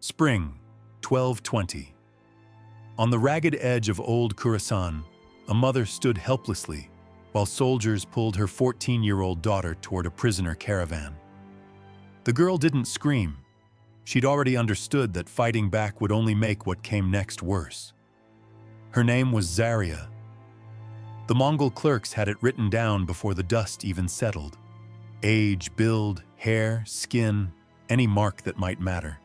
Spring, 1220. On the ragged edge of old Khorasan, a mother stood helplessly while soldiers pulled her 14-year-old daughter toward a prisoner caravan. The girl didn't scream. She'd already understood that fighting back would only make what came next worse. Her name was Zaria. The Mongol clerks had it written down before the dust even settled. Age, build, hair, skin, any mark that might matter.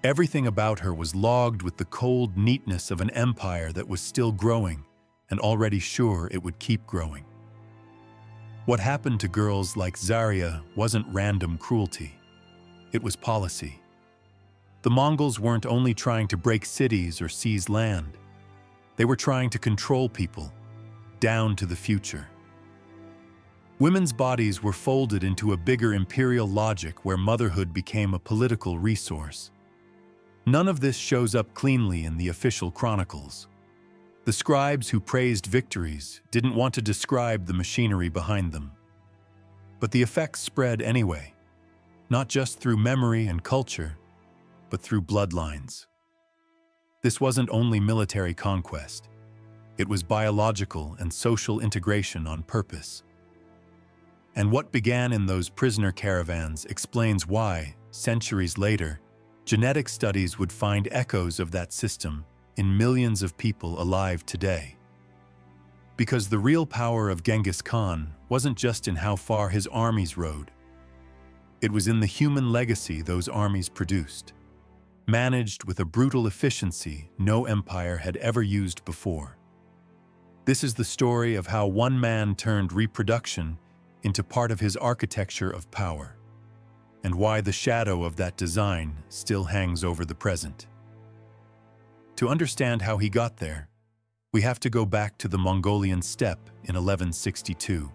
Everything about her was logged with the cold neatness of an empire that was still growing and already sure it would keep growing. What happened to girls like Zaria wasn't random cruelty. It was policy. The Mongols weren't only trying to break cities or seize land. They were trying to control people, down to the future. Women's bodies were folded into a bigger imperial logic where motherhood became a political resource. None of this shows up cleanly in the official chronicles. The scribes who praised victories didn't want to describe the machinery behind them. But the effects spread anyway, not just through memory and culture, but through bloodlines. This wasn't only military conquest. It was biological and social integration on purpose. And what began in those prisoner caravans explains why, centuries later, genetic studies would find echoes of that system in millions of people alive today. Because the real power of Genghis Khan wasn't just in how far his armies rode. It was in the human legacy those armies produced, managed with a brutal efficiency no empire had ever used before. This is the story of how one man turned reproduction into part of his architecture of power, and why the shadow of that design still hangs over the present. To understand how he got there, we have to go back to the Mongolian steppe in 1162.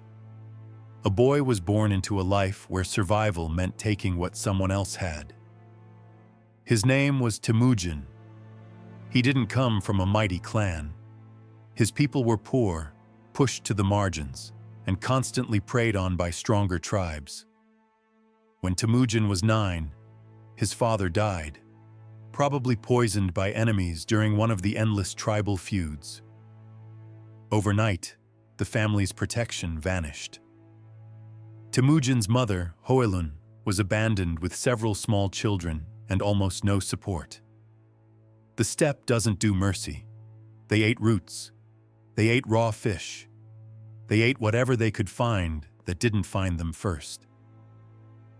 A boy was born into a life where survival meant taking what someone else had. His name was Temüjin. He didn't come from a mighty clan. His people were poor, pushed to the margins, and constantly preyed on by stronger tribes. When Temüjin was 9, his father died, probably poisoned by enemies during one of the endless tribal feuds. Overnight, the family's protection vanished. Temüjin's mother, Hoelun, was abandoned with several small children and almost no support. The steppe doesn't do mercy. They ate roots. They ate raw fish. They ate whatever they could find that didn't find them first.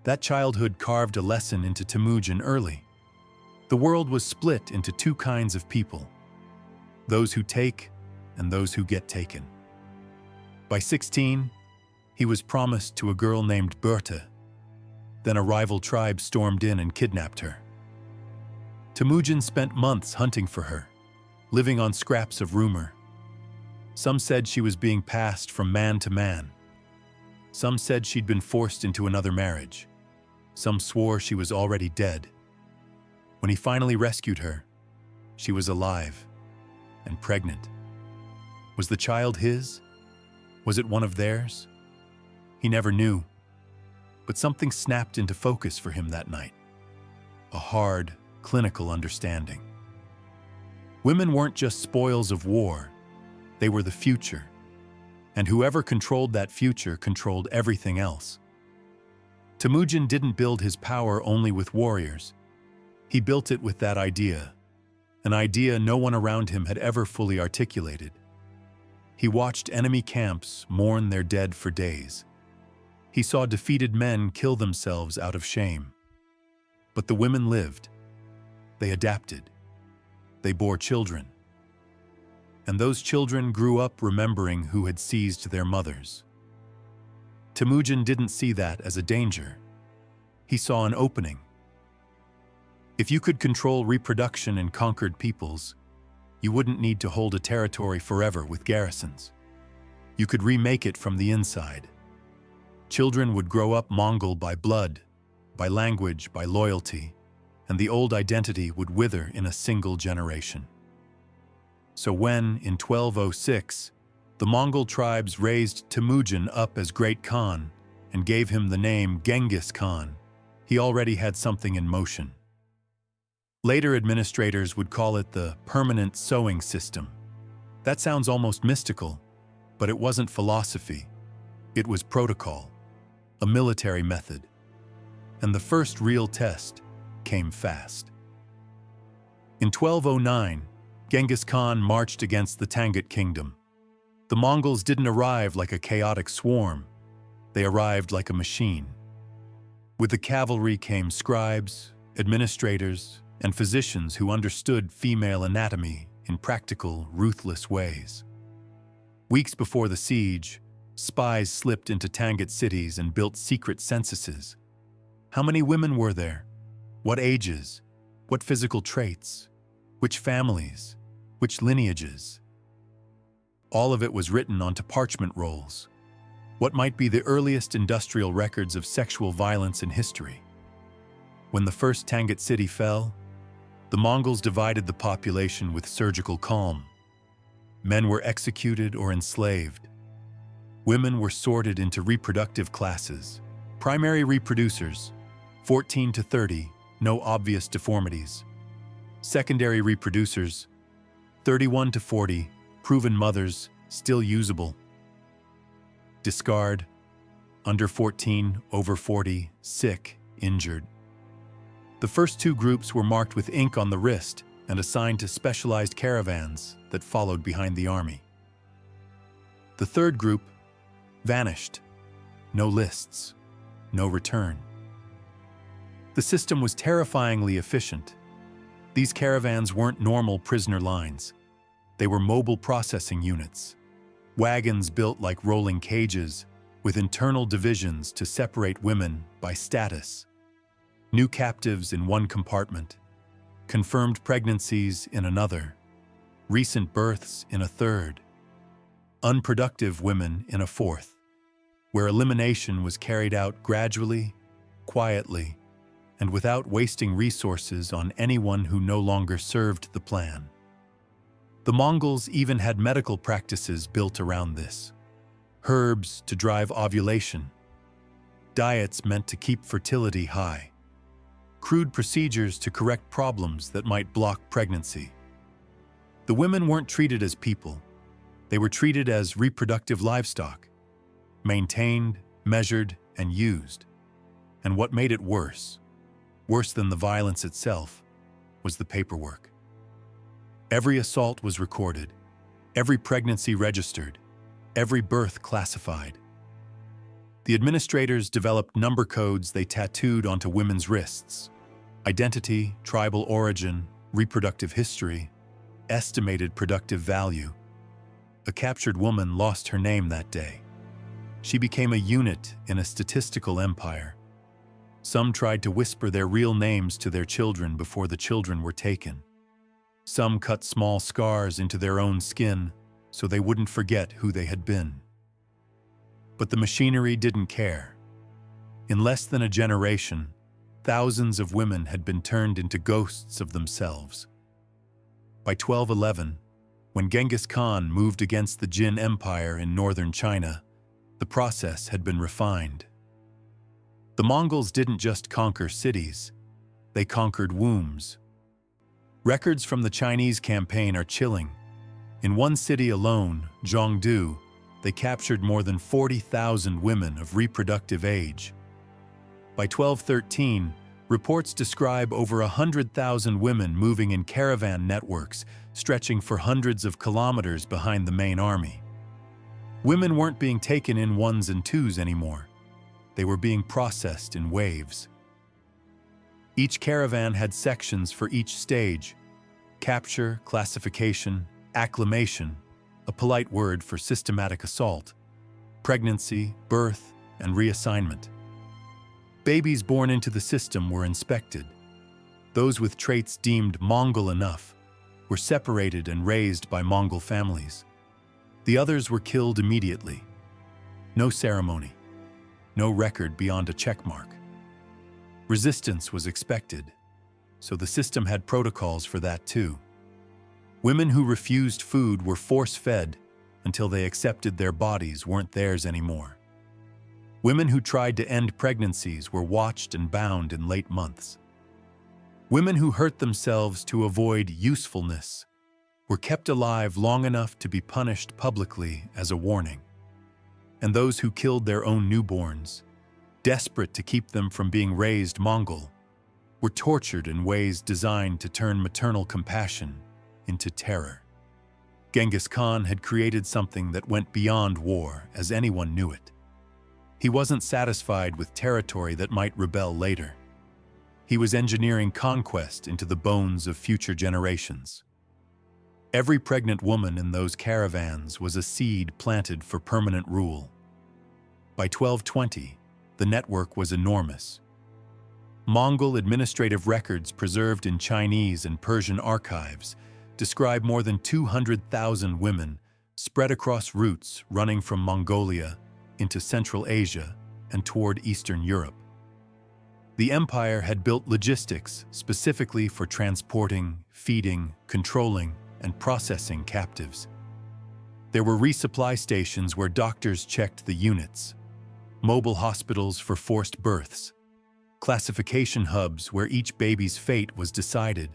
That childhood carved a lesson into Temüjin early. The world was split into two kinds of people, those who take and those who get taken. By 16, he was promised to a girl named Börte. Then a rival tribe stormed in and kidnapped her. Temüjin spent months hunting for her, living on scraps of rumor. Some said she was being passed from man to man. Some said she'd been forced into another marriage. Some swore she was already dead. When he finally rescued her, she was alive and pregnant. Was the child his? Was it one of theirs? He never knew. But something snapped into focus for him that night. A hard, clinical understanding. Women weren't just spoils of war. They were the future. And whoever controlled that future controlled everything else. Temüjin didn't build his power only with warriors. He built it with that idea, an idea no one around him had ever fully articulated. He watched enemy camps mourn their dead for days. He saw defeated men kill themselves out of shame. But the women lived. They adapted. They bore children. And those children grew up remembering who had seized their mothers. Temüjin didn't see that as a danger. He saw an opening. If you could control reproduction in conquered peoples, you wouldn't need to hold a territory forever with garrisons. You could remake it from the inside. Children would grow up Mongol by blood, by language, by loyalty, and the old identity would wither in a single generation. So when, in 1206, the Mongol tribes raised Temüjin up as Great Khan and gave him the name Genghis Khan, he already had something in motion. Later administrators would call it the permanent sowing system. That sounds almost mystical, but it wasn't philosophy. It was protocol, a military method. And the first real test came fast. In 1209, Genghis Khan marched against the Tangut kingdom. The Mongols didn't arrive like a chaotic swarm. They arrived like a machine. With the cavalry came scribes, administrators, and physicians who understood female anatomy in practical, ruthless ways. Weeks before the siege, spies slipped into Tangut cities and built secret censuses. How many women were there? What ages? What physical traits? Which families? Which lineages? All of it was written onto parchment rolls. What might be the earliest industrial records of sexual violence in history? When the first Tangut city fell, the Mongols divided the population with surgical calm. Men were executed or enslaved. Women were sorted into reproductive classes. Primary reproducers, 14 to 30, no obvious deformities. Secondary reproducers, 31 to 40, proven mothers, still usable. Discard, under 14, over 40, sick, injured. The first two groups were marked with ink on the wrist and assigned to specialized caravans that followed behind the army. The third group vanished. No lists, no return. The system was terrifyingly efficient. These caravans weren't normal prisoner lines. They were mobile processing units, wagons built like rolling cages with internal divisions to separate women by status. New captives in one compartment, confirmed pregnancies in another, recent births in a third, unproductive women in a fourth, where elimination was carried out gradually, quietly, and without wasting resources on anyone who no longer served the plan. The Mongols even had medical practices built around this. Herbs to drive ovulation, diets meant to keep fertility high, crude procedures to correct problems that might block pregnancy. The women weren't treated as people. They were treated as reproductive livestock, maintained, measured, and used. And what made it worse than the violence itself, was the paperwork. Every assault was recorded, every pregnancy registered, every birth classified. The administrators developed number codes they tattooed onto women's wrists. Identity, tribal origin, reproductive history, estimated productive value. A captured woman lost her name that day. She became a unit in a statistical empire. Some tried to whisper their real names to their children before the children were taken. Some cut small scars into their own skin so they wouldn't forget who they had been. But the machinery didn't care. In less than a generation, thousands of women had been turned into ghosts of themselves. By 1211, when Genghis Khan moved against the Jin Empire in northern China, the process had been refined. The Mongols didn't just conquer cities, they conquered wombs. Records from the Chinese campaign are chilling. In one city alone, Zhongdu, they captured more than 40,000 women of reproductive age. By 1213, reports describe over 100,000 women moving in caravan networks stretching for hundreds of kilometers behind the main army. Women weren't being taken in ones and twos anymore. They were being processed in waves. Each caravan had sections for each stage: capture, classification, acclimation, a polite word for systematic assault, pregnancy, birth, and reassignment. Babies born into the system were inspected. Those with traits deemed Mongol enough were separated and raised by Mongol families. The others were killed immediately. No ceremony, no record beyond a checkmark. Resistance was expected, so the system had protocols for that too. Women who refused food were force-fed until they accepted their bodies weren't theirs anymore. Women who tried to end pregnancies were watched and bound in late months. Women who hurt themselves to avoid usefulness were kept alive long enough to be punished publicly as a warning. And those who killed their own newborns, desperate to keep them from being raised Mongol, were tortured in ways designed to turn maternal compassion into terror. Genghis Khan had created something that went beyond war, as anyone knew it. He wasn't satisfied with territory that might rebel later. He was engineering conquest into the bones of future generations. Every pregnant woman in those caravans was a seed planted for permanent rule. By 1220, the network was enormous. Mongol administrative records preserved in Chinese and Persian archives describe more than 200,000 women spread across routes running from Mongolia into Central Asia and toward Eastern Europe. The empire had built logistics specifically for transporting, feeding, controlling, and processing captives. There were resupply stations where doctors checked the units, mobile hospitals for forced births, classification hubs where each baby's fate was decided.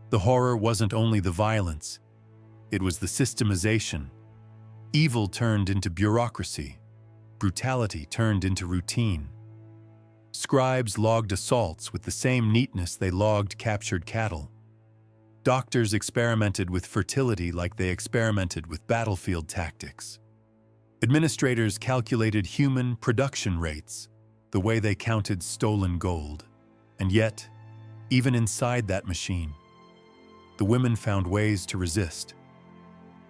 The horror wasn't only the violence, it was the systemization. Evil turned into bureaucracy, brutality turned into routine. Scribes logged assaults with the same neatness they logged captured cattle. Doctors experimented with fertility like they experimented with battlefield tactics. Administrators calculated human production rates the way they counted stolen gold. And yet, even inside that machine, the women found ways to resist.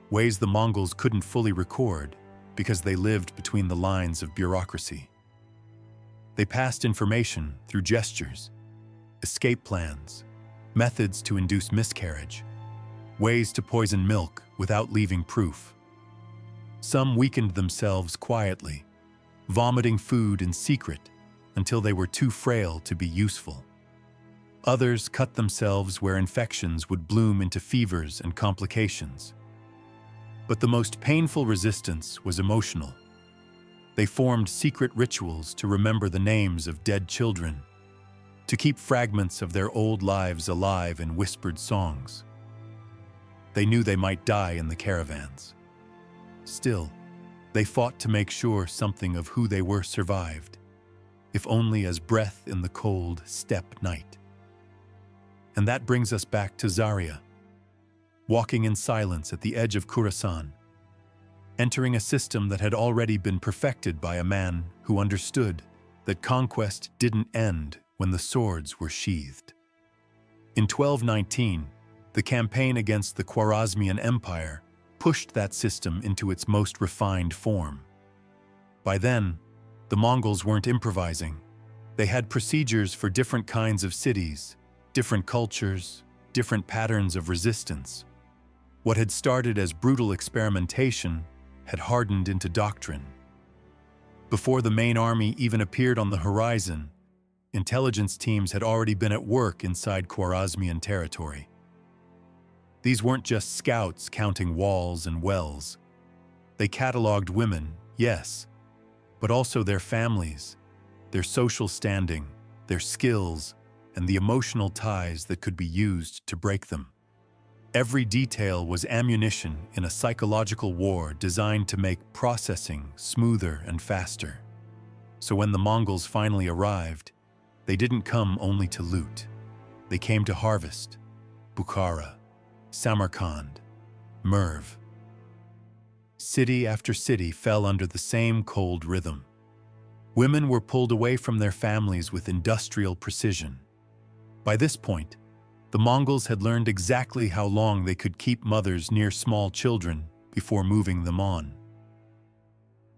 Ways the Mongols couldn't fully record because they lived between the lines of bureaucracy. They passed information through gestures, escape plans, methods to induce miscarriage, ways to poison milk without leaving proof. Some weakened themselves quietly, vomiting food in secret until they were too frail to be useful. Others cut themselves where infections would bloom into fevers and complications. But the most painful resistance was emotional. They formed secret rituals to remember the names of dead children, to keep fragments of their old lives alive in whispered songs. They knew they might die in the caravans. Still, they fought to make sure something of who they were survived, if only as breath in the cold steppe night. And that brings us back to Zaria, walking in silence at the edge of Khorasan, entering a system that had already been perfected by a man who understood that conquest didn't end when the swords were sheathed. In 1219, the campaign against the Khwarezmian Empire pushed that system into its most refined form. By then, the Mongols weren't improvising. They had procedures for different kinds of cities, different cultures, different patterns of resistance. What had started as brutal experimentation had hardened into doctrine. Before the main army even appeared on the horizon, intelligence teams had already been at work inside Khwarezmian territory. These weren't just scouts counting walls and wells. They cataloged women, yes, but also their families, their social standing, their skills, and the emotional ties that could be used to break them. Every detail was ammunition in a psychological war designed to make processing smoother and faster. So when the Mongols finally arrived, they didn't come only to loot. They came to harvest. Bukhara, Samarkand, Merv. City after city fell under the same cold rhythm. Women were pulled away from their families with industrial precision. By this point, the Mongols had learned exactly how long they could keep mothers near small children before moving them on.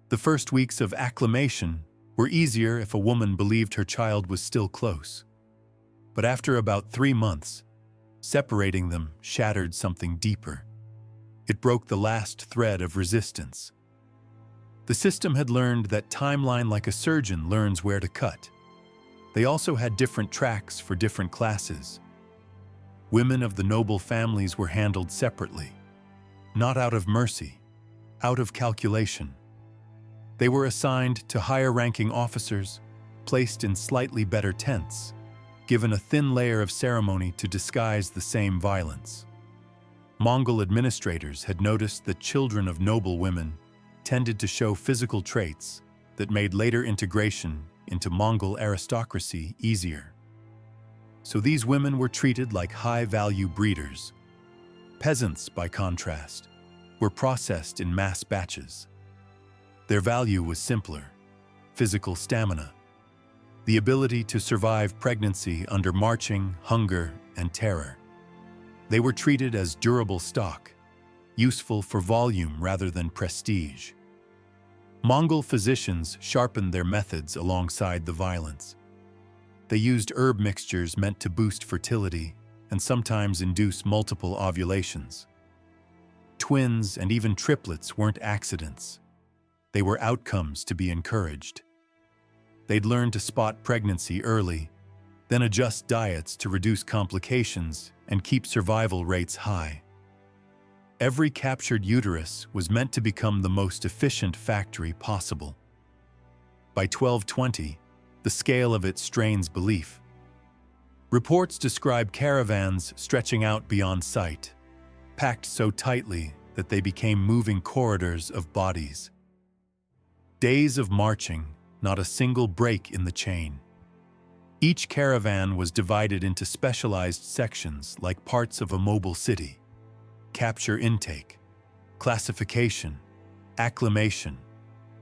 The first weeks of acclimation were easier if a woman believed her child was still close. But after about 3 months, separating them shattered something deeper. It broke the last thread of resistance. The system had learned that timeline like a surgeon learns where to cut. They also had different tracks for different classes. Women of the noble families were handled separately, not out of mercy, out of calculation. They were assigned to higher-ranking officers, placed in slightly better tents. given a thin layer of ceremony to disguise the same violence. Mongol administrators had noticed that children of noble women tended to show physical traits that made later integration into Mongol aristocracy easier. So these women were treated like high-value breeders. Peasants, by contrast, were processed in mass batches. Their value was simpler: physical stamina, the ability to survive pregnancy under marching, hunger, and terror. They were treated as durable stock, useful for volume rather than prestige. Mongol physicians sharpened their methods alongside the violence. They used herb mixtures meant to boost fertility and sometimes induce multiple ovulations. Twins and even triplets weren't accidents. They were outcomes to be encouraged. They'd learn to spot pregnancy early, then adjust diets to reduce complications and keep survival rates high. Every captured uterus was meant to become the most efficient factory possible. By 1220, the scale of it strains belief. Reports describe caravans stretching out beyond sight, packed so tightly that they became moving corridors of bodies. Days of marching, not a single break in the chain. Each caravan was divided into specialized sections like parts of a mobile city: capture intake, classification, acclimation,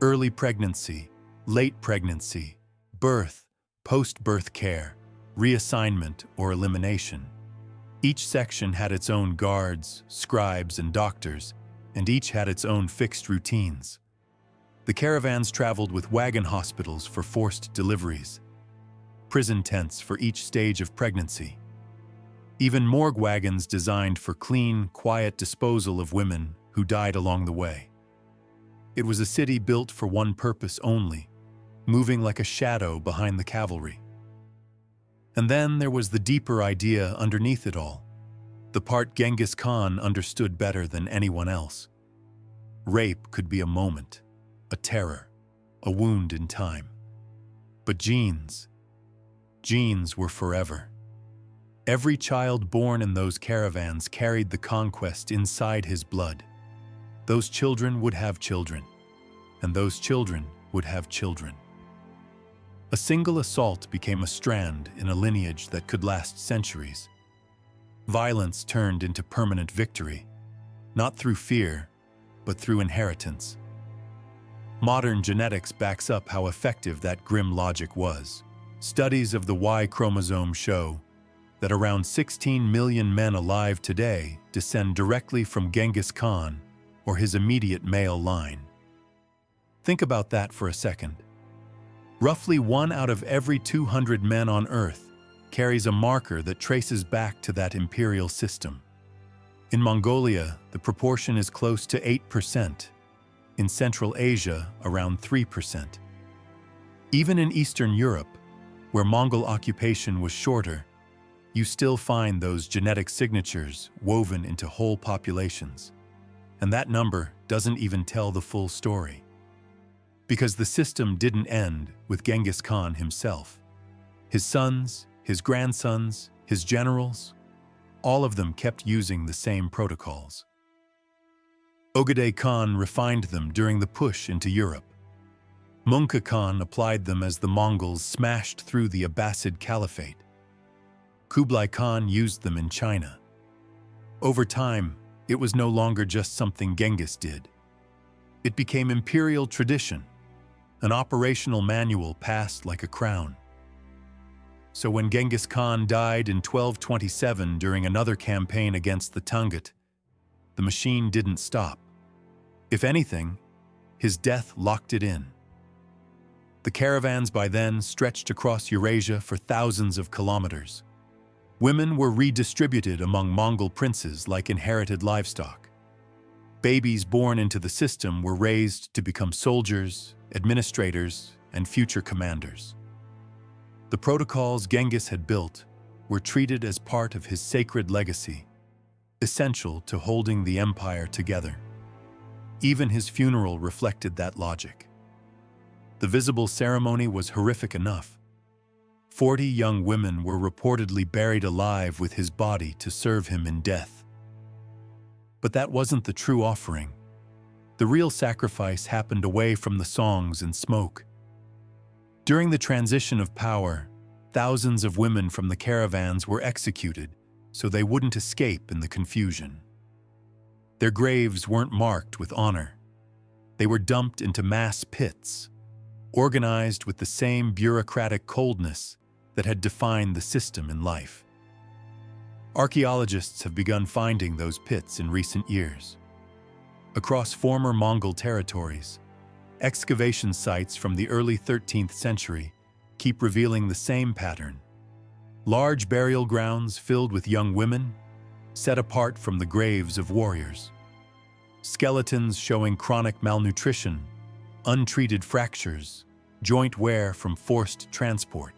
early pregnancy, late pregnancy, birth, post-birth care, reassignment or elimination. Each section had its own guards, scribes, and doctors, and each had its own fixed routines. The caravans traveled with wagon hospitals for forced deliveries, prison tents for each stage of pregnancy, even morgue wagons designed for clean, quiet disposal of women who died along the way. It was a city built for one purpose only: moving like a shadow behind the cavalry. And then there was the deeper idea underneath it all, the part Genghis Khan understood better than anyone else. Rape could be a moment, a terror, a wound in time. But genes were forever. Every child born in those caravans carried the conquest inside his blood. Those children would have children, and those children would have children. A single assault became a strand in a lineage that could last centuries. Violence turned into permanent victory, not through fear, but through inheritance. Modern genetics backs up how effective that grim logic was. Studies of the Y chromosome show that around 16 million men alive today descend directly from Genghis Khan or his immediate male line. Think about that for a second. Roughly 1 out of every 200 men on Earth carries a marker that traces back to that imperial system. In Mongolia, the proportion is close to 8%. In Central Asia, around 3%. Even in Eastern Europe, where Mongol occupation was shorter, you still find those genetic signatures woven into whole populations. And that number doesn't even tell the full story. Because the system didn't end with Genghis Khan himself. His sons, his grandsons, his generals, all of them kept using the same protocols. Ogedei Khan refined them during the push into Europe. Mungke Khan applied them as the Mongols smashed through the Abbasid Caliphate. Kublai Khan used them in China. Over time, it was no longer just something Genghis did. It became imperial tradition, an operational manual passed like a crown. So when Genghis Khan died in 1227 during another campaign against the Tungut, the machine didn't stop. If anything, his death locked it in. The caravans by then stretched across Eurasia for thousands of kilometers. Women were redistributed among Mongol princes like inherited livestock. Babies born into the system were raised to become soldiers, administrators, and future commanders. The protocols Genghis had built were treated as part of his sacred legacy, essential to holding the empire together. Even his funeral reflected that logic. The visible ceremony was horrific enough. 40 young women were reportedly buried alive with his body to serve him in death. But that wasn't the true offering. The real sacrifice happened away from the songs and smoke. During the transition of power, thousands of women from the caravans were executed so they wouldn't escape in the confusion. Their graves weren't marked with honor. They were dumped into mass pits, organized with the same bureaucratic coldness that had defined the system in life. Archaeologists have begun finding those pits in recent years. Across former Mongol territories, excavation sites from the early 13th century keep revealing the same pattern. Large burial grounds filled with young women, set apart from the graves of warriors. Skeletons showing chronic malnutrition, untreated fractures, joint wear from forced transport.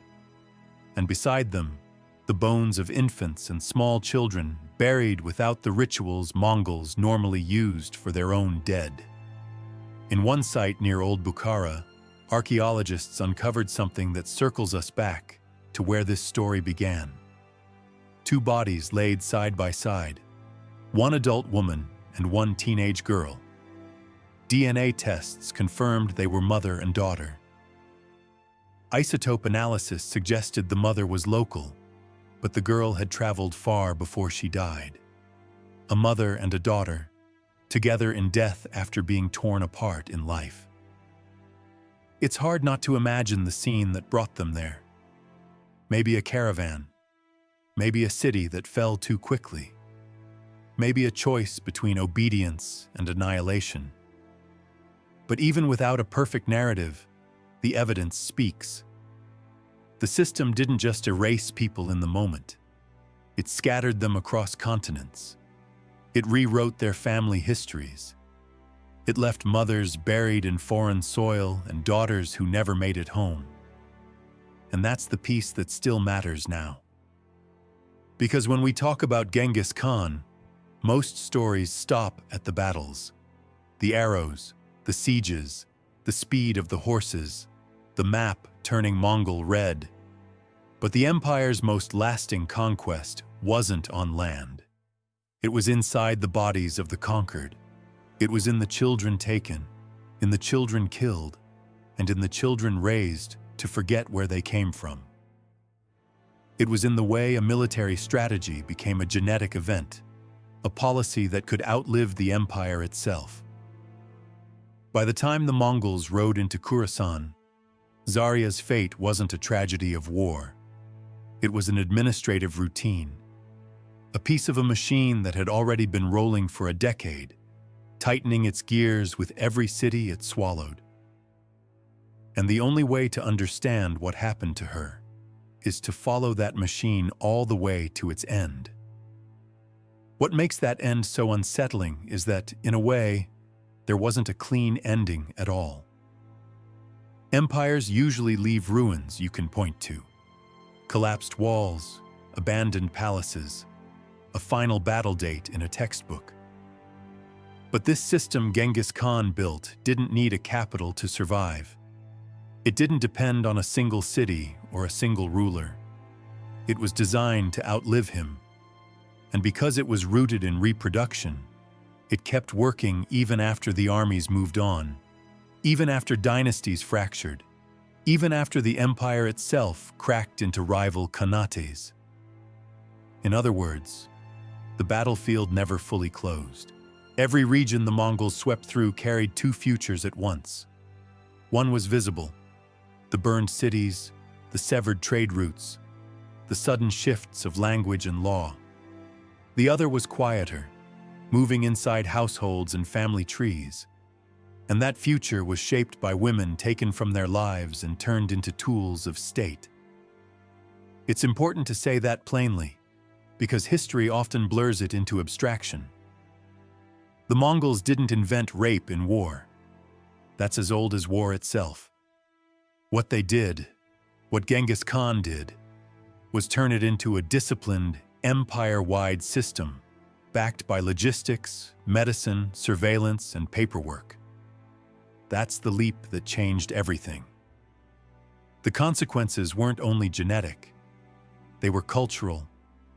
And beside them, the bones of infants and small children buried without the rituals Mongols normally used for their own dead. In one site near Old Bukhara, archaeologists uncovered something that circles us back to where this story began. Two bodies laid side by side, one adult woman and one teenage girl. DNA tests confirmed they were mother and daughter. Isotope analysis suggested the mother was local, but the girl had traveled far before she died. A mother and a daughter, together in death after being torn apart in life. It's hard not to imagine the scene that brought them there. Maybe a caravan, maybe a city that fell too quickly, maybe a choice between obedience and annihilation. But even without a perfect narrative, the evidence speaks. The system didn't just erase people in the moment. It scattered them across continents. It rewrote their family histories. It left mothers buried in foreign soil and daughters who never made it home. And that's the piece that still matters now. Because when we talk about Genghis Khan, most stories stop at the battles. The arrows, the sieges, the speed of the horses, the map turning Mongol red. But the empire's most lasting conquest wasn't on land. It was inside the bodies of the conquered. It was in the children taken, in the children killed, and in the children raised to forget where they came from. It was in the way a military strategy became a genetic event, a policy that could outlive the empire itself. By the time the Mongols rode into Khorasan, Zaria's fate wasn't a tragedy of war. It was an administrative routine, a piece of a machine that had already been rolling for a decade, tightening its gears with every city it swallowed. And the only way to understand what happened to her is to follow that machine all the way to its end. What makes that end so unsettling is that, in a way, there wasn't a clean ending at all. Empires usually leave ruins you can point to. Collapsed walls, abandoned palaces, a final battle date in a textbook. But this system Genghis Khan built didn't need a capital to survive. It didn't depend on a single city or a single ruler. It was designed to outlive him. And because it was rooted in reproduction, it kept working even after the armies moved on, even after dynasties fractured, even after the empire itself cracked into rival khanates. In other words, the battlefield never fully closed. Every region the Mongols swept through carried two futures at once. One was visible: the burned cities, the severed trade routes, the sudden shifts of language and law. The other was quieter, moving inside households and family trees. And that future was shaped by women taken from their lives and turned into tools of state. It's important to say that plainly, because history often blurs it into abstraction. The Mongols didn't invent rape in war. That's as old as war itself. What they did, what Genghis Khan did, was turn it into a disciplined, empire-wide system, backed by logistics, medicine, surveillance, and paperwork. That's the leap that changed everything. The consequences weren't only genetic. They were cultural,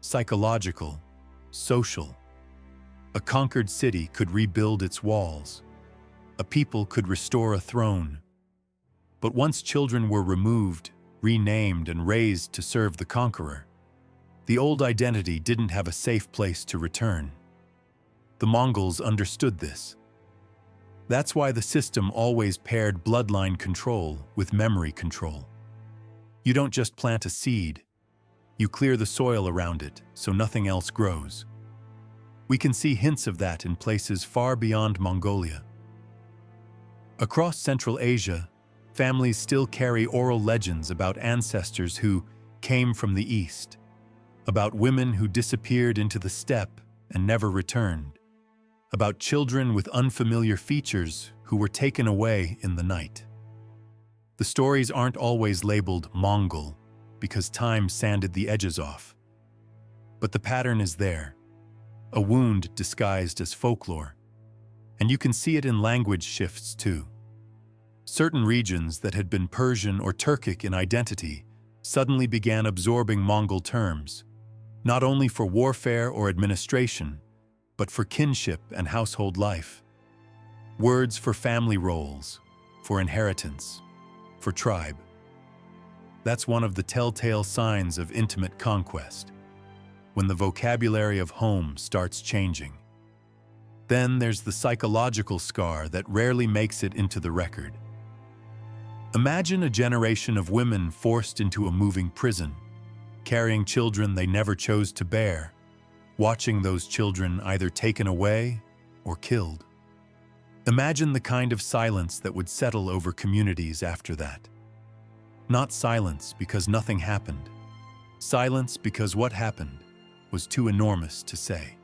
psychological, social. A conquered city could rebuild its walls. A people could restore a throne. But once children were removed, renamed, and raised to serve the conqueror, the old identity didn't have a safe place to return. The Mongols understood this. That's why the system always paired bloodline control with memory control. You don't just plant a seed, you clear the soil around it so nothing else grows. We can see hints of that in places far beyond Mongolia. Across Central Asia, families still carry oral legends about ancestors who came from the east, about women who disappeared into the steppe and never returned, about children with unfamiliar features who were taken away in the night. The stories aren't always labeled Mongol because time sanded the edges off. But the pattern is there, a wound disguised as folklore. And you can see it in language shifts too. Certain regions that had been Persian or Turkic in identity suddenly began absorbing Mongol terms, not only for warfare or administration, but for kinship and household life. Words for family roles, for inheritance, for tribe. That's one of the telltale signs of intimate conquest, when the vocabulary of home starts changing. Then there's the psychological scar that rarely makes it into the record. Imagine a generation of women forced into a moving prison, carrying children they never chose to bear, watching those children either taken away or killed. Imagine the kind of silence that would settle over communities after that. Not silence because nothing happened. Silence because what happened was too enormous to say.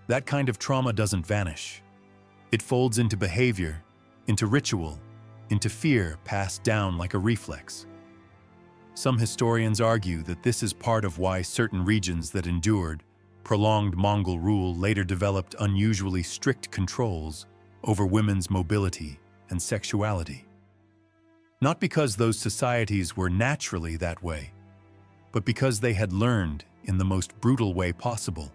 That kind of trauma doesn't vanish. It folds into behavior, into ritual, into fear passed down like a reflex. Some historians argue that this is part of why certain regions that endured prolonged Mongol rule later developed unusually strict controls over women's mobility and sexuality. Not because those societies were naturally that way, but because they had learned, in the most brutal way possible,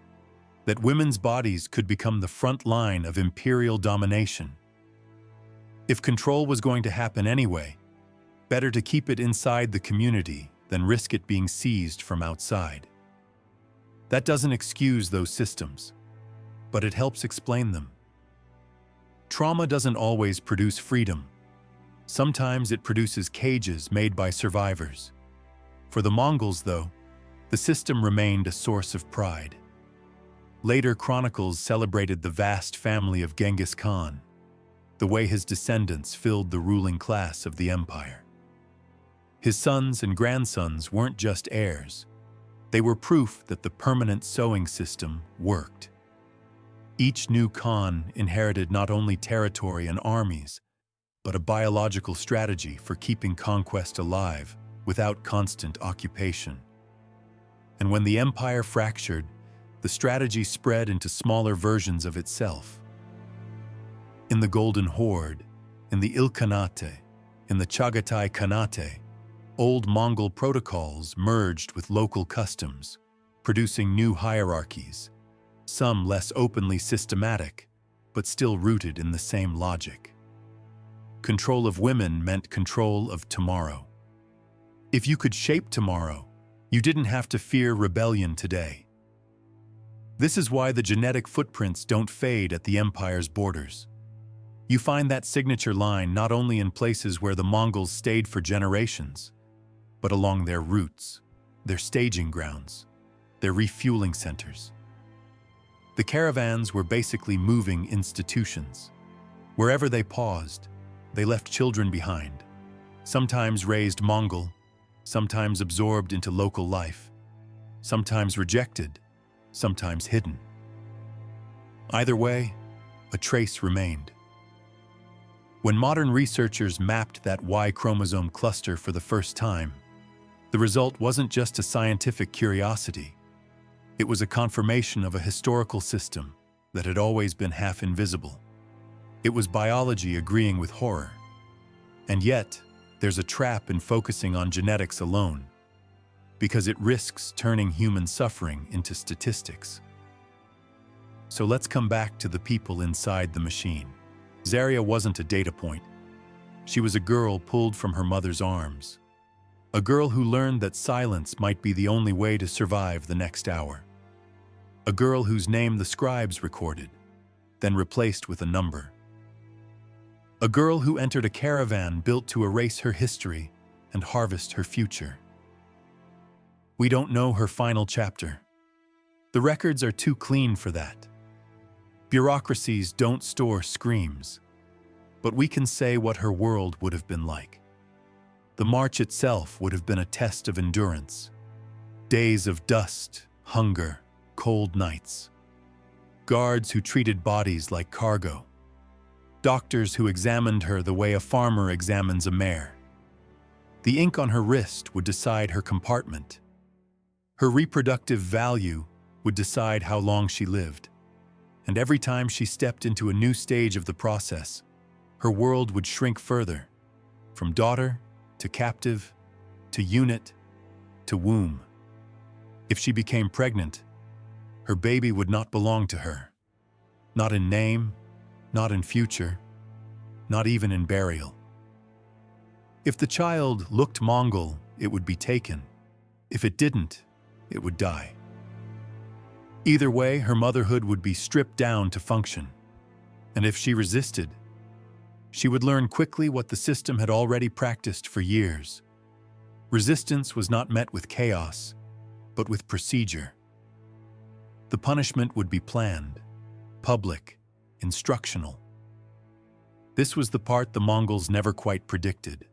that women's bodies could become the front line of imperial domination. If control was going to happen anyway, better to keep it inside the community than risk it being seized from outside. That doesn't excuse those systems, but it helps explain them. Trauma doesn't always produce freedom. Sometimes it produces cages made by survivors. For the Mongols, though, the system remained a source of pride. Later chronicles celebrated the vast family of Genghis Khan, the way his descendants filled the ruling class of the empire. His sons and grandsons weren't just heirs. They were proof that the permanent sowing system worked. Each new Khan inherited not only territory and armies, but a biological strategy for keeping conquest alive without constant occupation. And when the empire fractured, the strategy spread into smaller versions of itself. In the Golden Horde, in the Ilkhanate, in the Chagatai Khanate, old Mongol protocols merged with local customs, producing new hierarchies, some less openly systematic, but still rooted in the same logic. Control of women meant control of tomorrow. If you could shape tomorrow, you didn't have to fear rebellion today. This is why the genetic footprints don't fade at the empire's borders. You find that signature line not only in places where the Mongols stayed for generations, but along their routes, their staging grounds, their refueling centers. The caravans were basically moving institutions. Wherever they paused, they left children behind, sometimes raised Mongol, sometimes absorbed into local life, sometimes rejected, sometimes hidden. Either way, a trace remained. When modern researchers mapped that Y chromosome cluster for the first time, the result wasn't just a scientific curiosity. It was a confirmation of a historical system that had always been half invisible. It was biology agreeing with horror. And yet, There's a trap in focusing on genetics alone, because it risks turning human suffering into statistics. So let's come back to the people inside the machine. Zaria wasn't a data point. She was a girl pulled from her mother's arms. A girl who learned that silence might be the only way to survive the next hour. A girl whose name the scribes recorded, then replaced with a number. A girl who entered a caravan built to erase her history and harvest her future. We don't know her final chapter. The records are too clean for that. Bureaucracies don't store screams, but we can say what her world would have been like. The march itself would have been a test of endurance. Days of dust, hunger, cold nights. Guards who treated bodies like cargo. Doctors who examined her the way a farmer examines a mare. The ink on her wrist would decide her compartment. Her reproductive value would decide how long she lived. And every time she stepped into a new stage of the process, her world would shrink further, from daughter to captive, to unit, to womb. If she became pregnant, her baby would not belong to her. Not in name, not in future, not even in burial. If the child looked Mongol, it would be taken. If it didn't, it would die. Either way, her motherhood would be stripped down to function. And if she resisted, she would learn quickly what the system had already practiced for years. Resistance was not met with chaos, but with procedure. The punishment would be planned, public, instructional. This was the part the Mongols never quite predicted.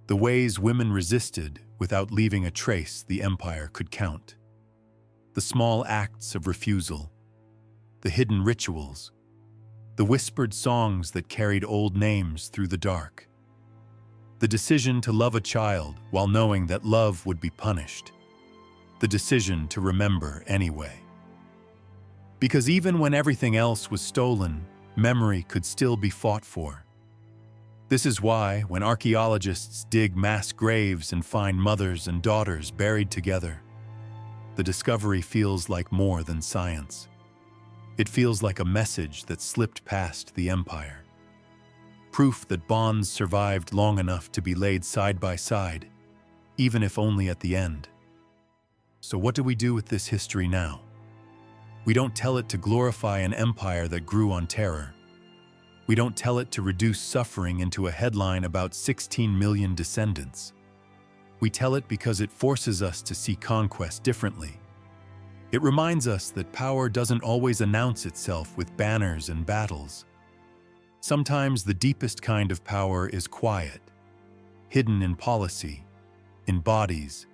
The ways women resisted without leaving a trace the empire could count. The small acts of refusal, the hidden rituals, the whispered songs that carried old names through the dark. The decision to love a child while knowing that love would be punished. The decision to remember anyway. Because even when everything else was stolen, memory could still be fought for. This is why, when archaeologists dig mass graves and find mothers and daughters buried together, the discovery feels like more than science. It feels like a message that slipped past the empire. Proof that bonds survived long enough to be laid side by side, even if only at the end. So what do we do with this history now? We don't tell it to glorify an empire that grew on terror. We don't tell it to reduce suffering into a headline about 16 million descendants. We tell it because it forces us to see conquest differently. It reminds us that power doesn't always announce itself with banners and battles. Sometimes the deepest kind of power is quiet, hidden in policy, in bodies,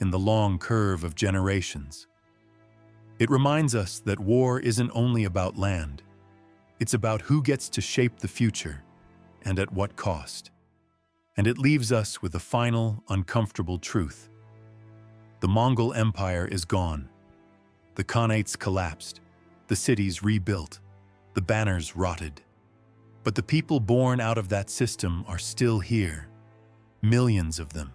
in the long curve of generations. It reminds us that war isn't only about land. It's about who gets to shape the future, and at what cost. And it leaves us with a final, uncomfortable truth. The Mongol Empire is gone. The Khanates collapsed, the cities rebuilt, the banners rotted. But the people born out of that system are still here, millions of them.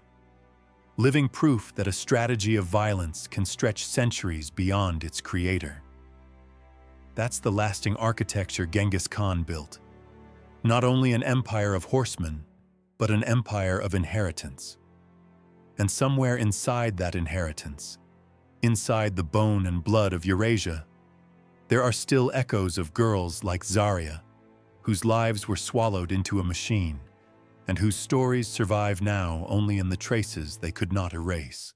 Living proof that a strategy of violence can stretch centuries beyond its creator. That's the lasting architecture Genghis Khan built. Not only an empire of horsemen, but an empire of inheritance. And somewhere inside that inheritance, inside the bone and blood of Eurasia, there are still echoes of girls like Zaria, whose lives were swallowed into a machine, and whose stories survive now only in the traces they could not erase.